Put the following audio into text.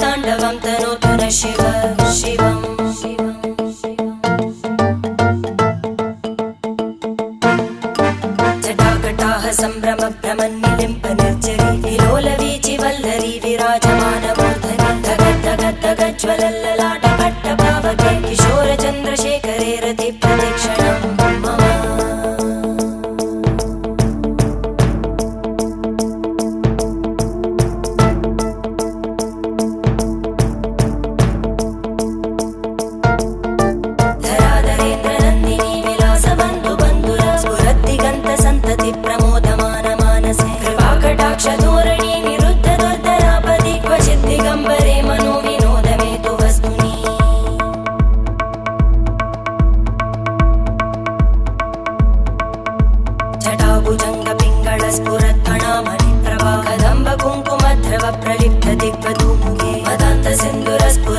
ताण्डवं तनोतु न शिव शिवम् जटाकटाः सम्भ्रम भ्रमन्निलिम्प निर्जरी विलोलवीचि वल्लरी विराजमानमूर्धनि धगज्ज्वलल्ललाटपट्टपावके किशोरचन्द्रशेखरे रति प्रतीक्षणं मम प्रलिप्त दिग्वधूमुखे मदान्त सिन्धुरस्फुर